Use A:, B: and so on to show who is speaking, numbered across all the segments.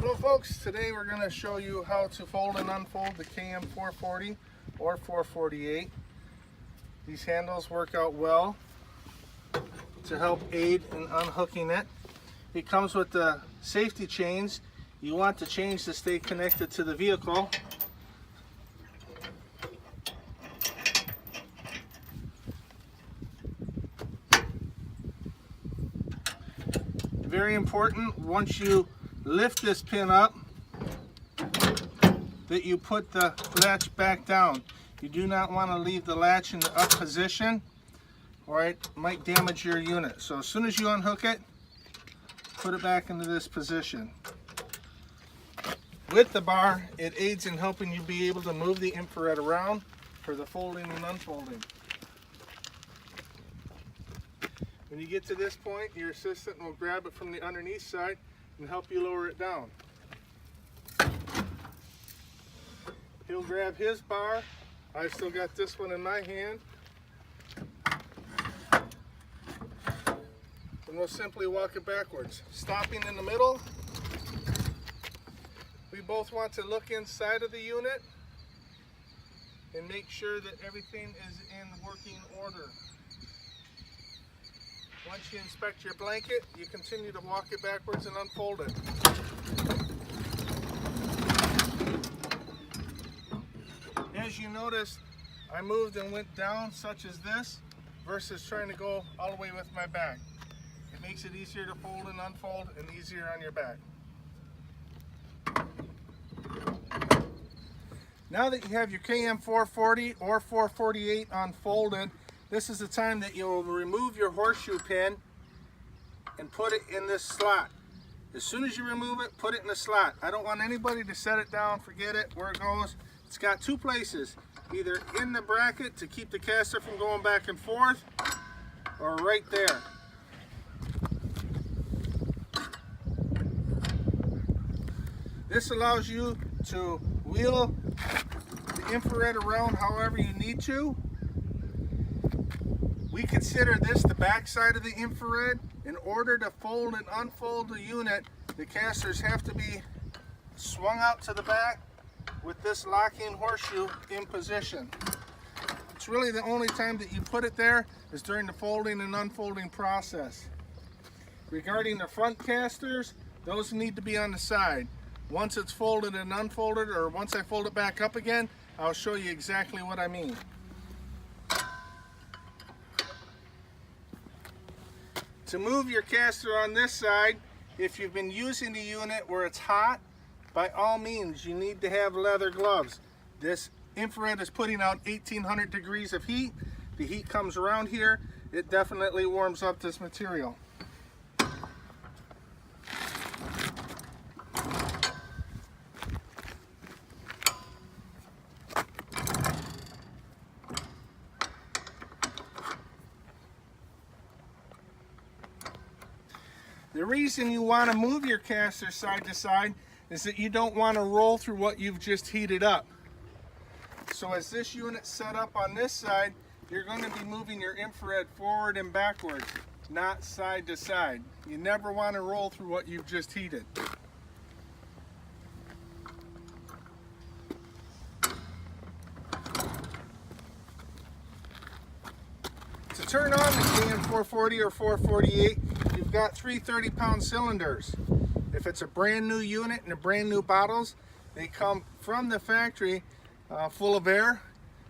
A: Hello folks, today we're going to show you how to fold and unfold the KM440 or 448. These handles work out well to help aid in unhooking it. It comes with the safety chains. You want the chains to stay connected to the vehicle. Very important, once you lift this pin up, that you put the latch back down. You do not want to leave the latch in the up position, or it might damage your unit. So as soon as you unhook it, put it back into this position. With the bar, it aids in helping you be able to move the infrared around for the folding and unfolding. When you get to this point, your assistant will grab it from the underneath side and help you lower it down. He'll grab his bar. I've still got this one in my hand. And we'll simply walk it backwards. Stopping in the middle. We both want to look inside of the unit and make sure that everything is in working order. Once you inspect your blanket, you continue to walk it backwards and unfold it. As you notice, I moved and went down such as this versus trying to go all the way with my back. It makes it easier to fold and unfold and easier on your back. Now that you have your KM440 or 448 unfolded, this is the time that you'll remove your horseshoe pin and put it in this slot. As soon as you remove it, put it in the slot. I don't want anybody to set it down, forget it, where it goes. It's got two places, either in the bracket to keep the caster from going back and forth, or right there. This allows you to wheel the infrared around however you need to. We consider this the back side of the infrared. In order to fold and unfold the unit, the casters have to be swung out to the back with this locking horseshoe in position. It's really the only time that you put it there is during the folding and unfolding process. Regarding the front casters, those need to be on the side. Once it's folded and unfolded, or once I fold it back up again, I'll show you exactly what I mean. To move your caster on this side, if you've been using the unit where it's hot, by all means you need to have leather gloves. This infrared is putting out 1800 degrees of heat. The heat comes around here, it definitely warms up this material. The reason you want to move your caster side to side is that you don't want to roll through what you've just heated up. So as this unit's set up on this side, you're going to be moving your infrared forward and backwards, not side to side. You never want to roll through what you've just heated. To turn on the KM440 or 448, you've got three 30-pound cylinders. If it's a brand new unit and a brand new bottles, they come from the factory full of air.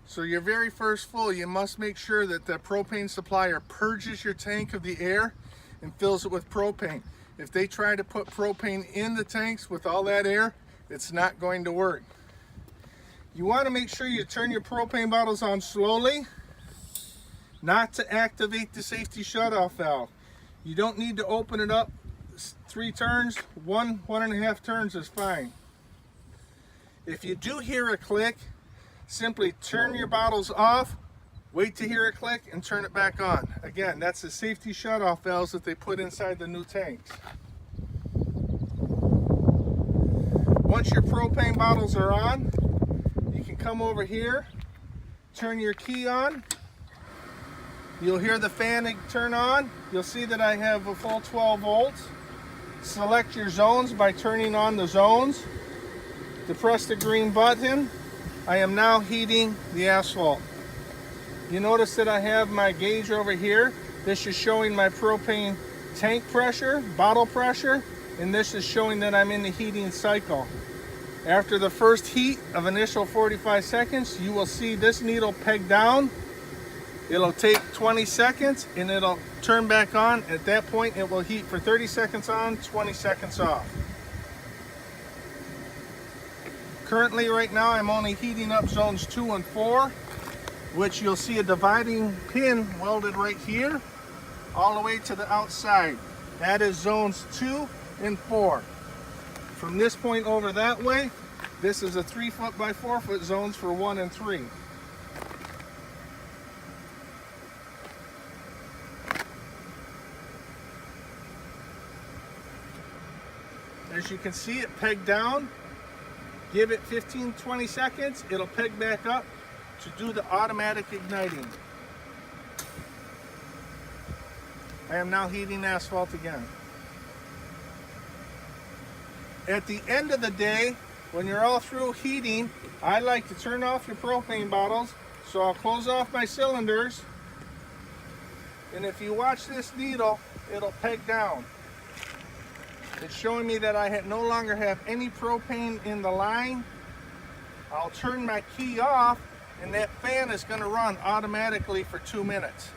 A: So your very first full, you must make sure that the propane supplier purges your tank of the air and fills it with propane. If they try to put propane in the tanks with all that air, it's not going to work. You want to make sure you turn your propane bottles on slowly, not to activate the safety shutoff valve. You don't need to open it up 3 turns, 1.5 turns is fine. If you do hear a click, simply turn your bottles off, wait to hear a click, and turn it back on. Again, that's the safety shutoff valves that they put inside the new tanks. Once your propane bottles are on, you can come over here, turn your key on. You'll hear the fan turn on. You'll see that I have a full 12 volts. select your zones by turning on the zones. Depress the green button. I am now heating the asphalt. You notice that I have my gauge over here. This is showing my propane tank pressure, bottle pressure, and this is showing that I'm in the heating cycle. After the first heat of initial 45 seconds, you will see this needle peg down. It'll take 20 seconds and it'll turn back on. At that point, it will heat for 30 seconds on, 20 seconds off. Currently, right now, I'm only heating up zones 2 and 4, which you'll see a dividing pin welded right here, all the way to the outside. That is zones 2 and 4. From this point over that way, this is a 3 foot by 4 foot zones for 1 and 3. As you can see, it pegged down. Give it 15-20 seconds, it'll peg back up to do the automatic igniting. I am now heating asphalt again. At the end of the day, when you're all through heating, I like to turn off your propane bottles. So I'll close off my cylinders. And if you watch this needle, it'll peg down. It's showing me that I no longer have any propane in the line. I'll turn my key off and that fan is going to run automatically for 2 minutes.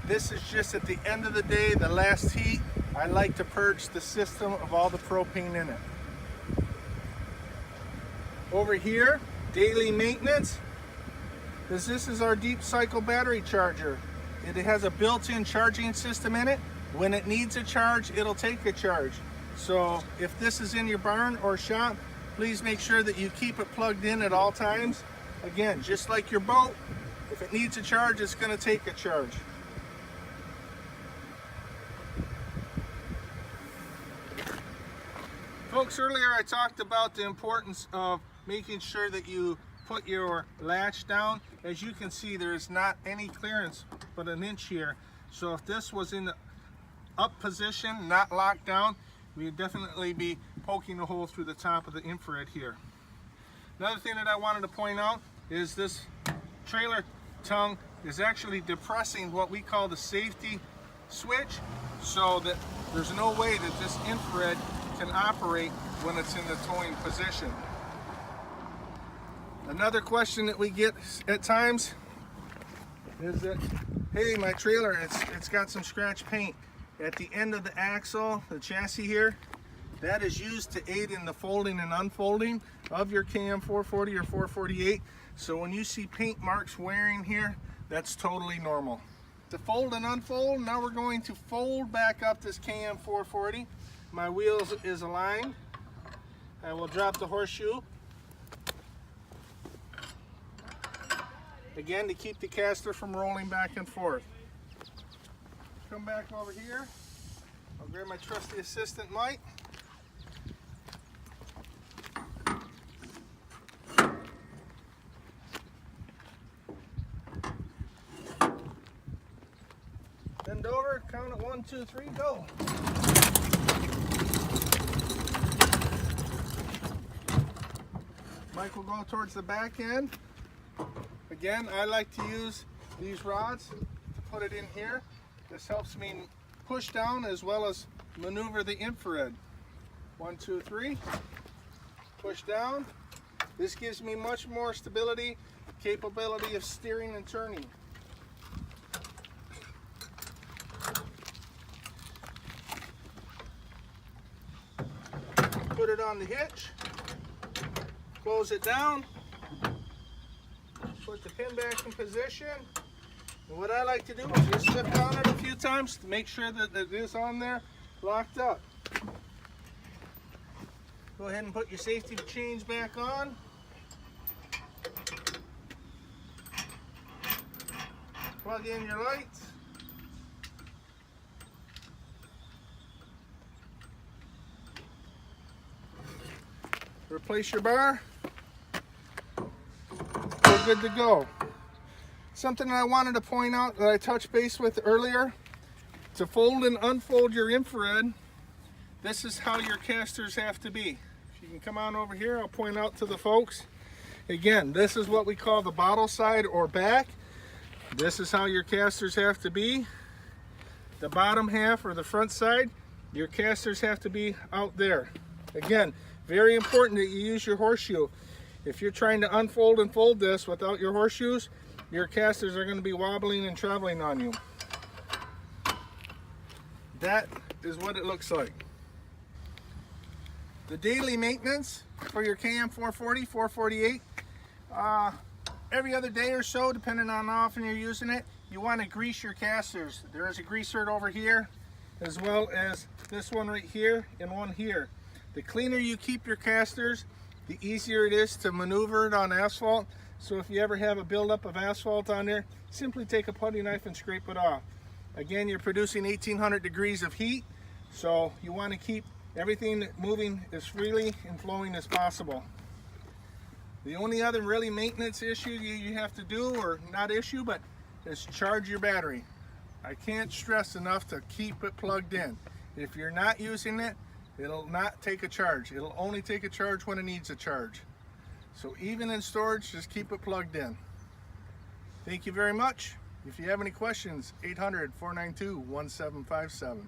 A: This is just at the end of the day, the last heat. I like to purge the system of all the propane in it. Over here, daily maintenance. This is our deep cycle battery charger. It has a built-in charging system in it. When it needs a charge, it'll take a charge. So if this is in your barn or shop, please make sure that you keep it plugged in at all times. Again, just like your boat, if it needs a charge, it's going to take a charge. Folks, earlier I talked about the importance of making sure that you put your latch down. As you can see, there is not any clearance but an inch here. So if this was in the up position, not locked down, we would definitely be poking a hole through the top of the infrared here. Another thing that I wanted to point out is this trailer tongue is actually depressing what we call the safety switch, so that there's no way that this infrared can operate when it's in the towing position. Another question that we get at times is that, hey, my trailer, it's got some scratch paint. At the end of the axle, the chassis here, that is used to aid in the folding and unfolding of your KM440 or 448. So when you see paint marks wearing here, that's totally normal. To fold and unfold, now we're going to fold back up this KM440. My wheels is aligned. I will drop the horseshoe. Again, to keep the caster from rolling back and forth. Come back over here. I'll grab my trusty assistant Mike. Bend over, count it 1, 2, 3, go. Mike will go towards the back end. Again, I like to use these rods to put it in here. This helps me push down as well as maneuver the infrared. 1, 2, 3. Push down. This gives me much more stability, capability of steering and turning. Put it on the hitch. Close it down. Put the pin back in position. And what I like to do is just slip on it a few times to make sure that it is on there, locked up. Go ahead and put your safety chains back on. Plug in your lights. Replace your bar. We're good to go. Something that I wanted to point out that I touched base with earlier, to fold and unfold your infrared, this is how your casters have to be. If you can come on over here, I'll point out to the folks. Again, this is what we call the bottle side or back. This is how your casters have to be. The bottom half or the front side, your casters have to be out there. Again, very important that you use your horseshoe. If you're trying to unfold and fold this without your horseshoes, your casters are going to be wobbling and traveling on you. That is what it looks like. The daily maintenance for your KM 440, 448, every other day or so, depending on how often you're using it, you want to grease your casters. There is a greaser over here, as well as this one right here and one here. The cleaner you keep your casters, the easier it is to maneuver it on asphalt. So if you ever have a buildup of asphalt on there, simply take a putty knife and scrape it off. Again, you're producing 1800 degrees of heat, so you want to keep everything moving as freely and flowing as possible. The only other really maintenance issue you have to do, or not issue, but is charge your battery. I can't stress enough to keep it plugged in. If you're not using it, it'll not take a charge. It'll only take a charge when it needs a charge. So even in storage, just keep it plugged in. Thank you very much. If you have any questions, 800-492-1757.